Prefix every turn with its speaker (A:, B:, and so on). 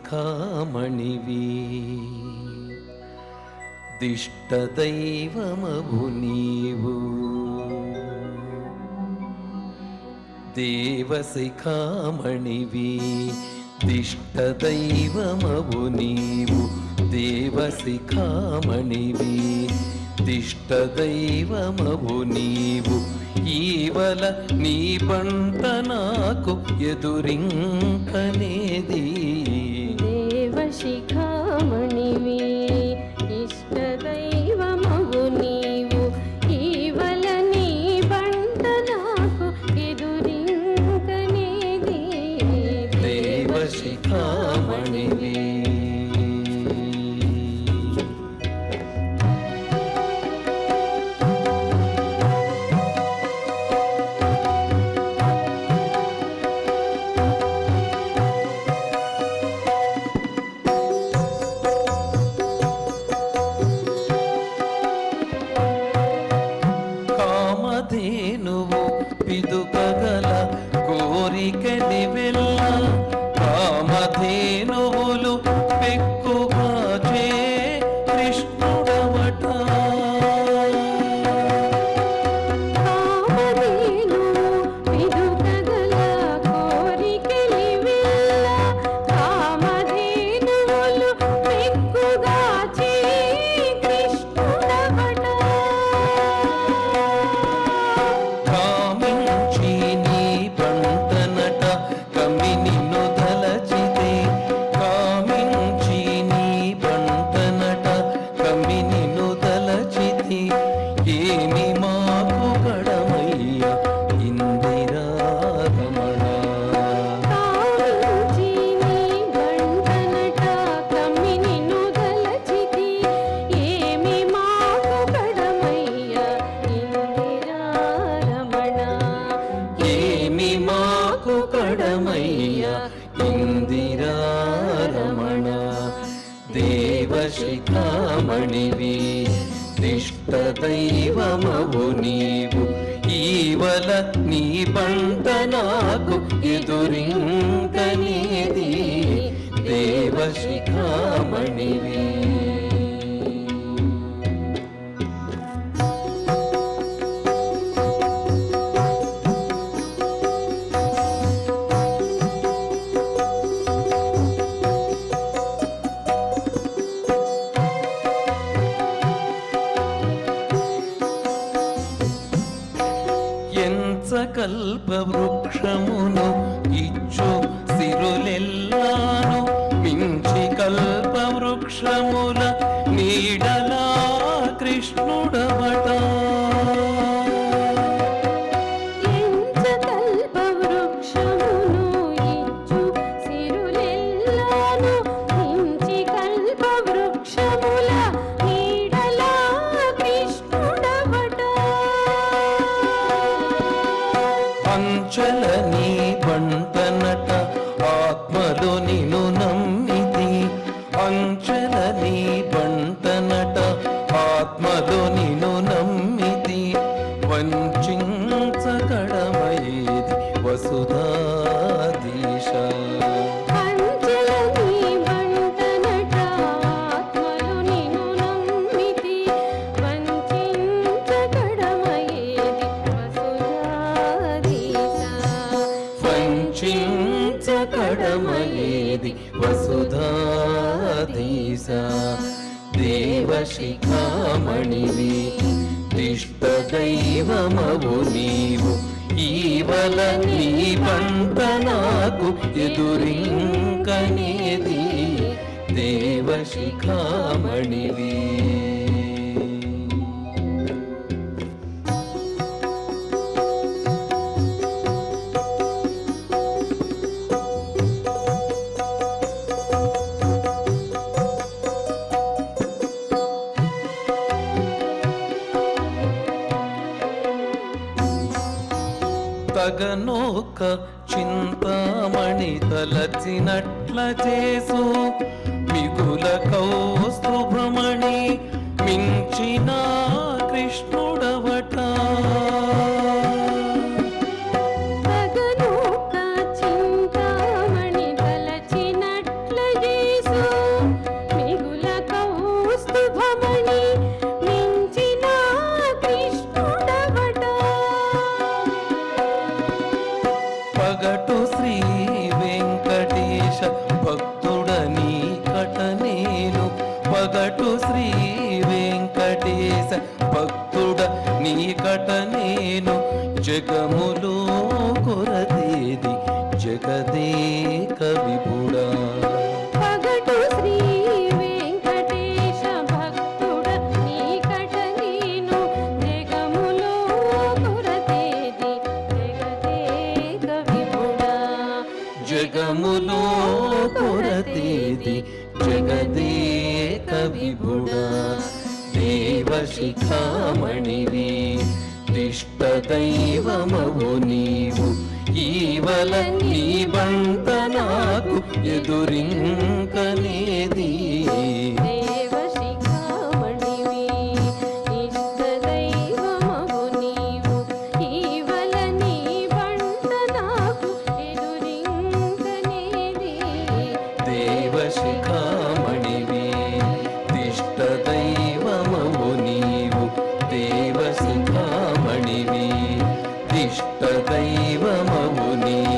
A: దేవశిఖామణివి దిష్టదైవమవు నీవు దేవశిఖామణివి దిష్టదైవమవు నీవు దేవశిఖామణివి దిష్టదైవమవు నీవు ఈవల నీ పంట నాకు ఎదురింకనేది
B: దేవశిఖామణివి ఇష్టదైవమవు నీవు ఈవల నీ పంట నాకు ఎదురింకనేది
A: దేవశిఖామణివి కామధేనువు పిదుకగల కోరికని వెళ్ళ కామధేనువులు పెక్కుగా చే కృష్ణుడవట
B: కామధేనువు పిదుకగల కోరికని వెళ్ళ కామధేనువులు పెక్కుగా చే కృష్ణుడవట
A: కామించి నీ పంటనట కమి నిన్ను దలచితే కామించి నీ పంటనట కమి నిన్ను దలచితే ఏమి మాకు గడమయ్య ఇందిరారమణ
B: కామించి నీ బంటనట కమ్మి నిన్ను దలచితి ఏమి మాకు కడమయ్య ఇందిరారమణ
A: ఏమి మాకు కడమయ్య ఇందిరారమణ దేవశిఖామణివి దిష్టదైవమవు నీవు ఈవల నీ పంట నాకు ఎదురింకనేది దేవశిఖామణివి ఎంచకల్ప వృక్షమును ఇచ్చు సిరులెల్లాను మించి కల్ప వృక్షముల నీడలా కృష్ణుడవట
B: ఎంచకల్ప వృక్షమును ఇచ్చు సిరులెల్లాను మించి కల్ప వృక్షముల నీడలా కృష్ణుడవట
A: అంచల నీ పంటనట ఆత్మలో నిన్ను నమ్మితి అంచల నీ పంటనట ఆత్మలో నిన్ను నమ్మితి వంచించకడమయేది వసుధాధీశ
B: అంచెల నీ బంటనట ఆత్మలు నిన్ను నమ్మితి వంచించకడమయేది వసుధాధీశ
A: వంచించకడమయేది వసుధాధీశ దేవశిఖామణివి దిష్టదైవమవు నీవు ఈవల నీ పంట నాకు ఎదురింకనేది దేవశిఖామణివి తగనోక చింతామణి తలచినట్ల చేసు మిగుల కౌస్తుభమణి మించిన కృష్ణుడవట
B: తగనోక చింతామణి తలచిన
A: జగములో కొరతేది జగదేక విభుడా
B: పగటు శ్రీ వెంకటేశ భక్తుడ నీకట నేను జగములో కొరతేది జగదేక విభుడా
A: జగములో కొరతేది జగదేక విభుడా దేవశిఖామణివి దిష్ట దైవమవు నీవు ఈవల నీ బంట నాకు ఎదురింకనేది
B: దేవశిఖామణివి ఇష్ట దైవమవు నీవు ఈవల నీ బంట నాకు ఎదురింకనేది
A: దేవశిఖామణివి దిష్ట దైవమవు నీవు దేవశిఖామణివి దిష్ట దైవమవు నీవు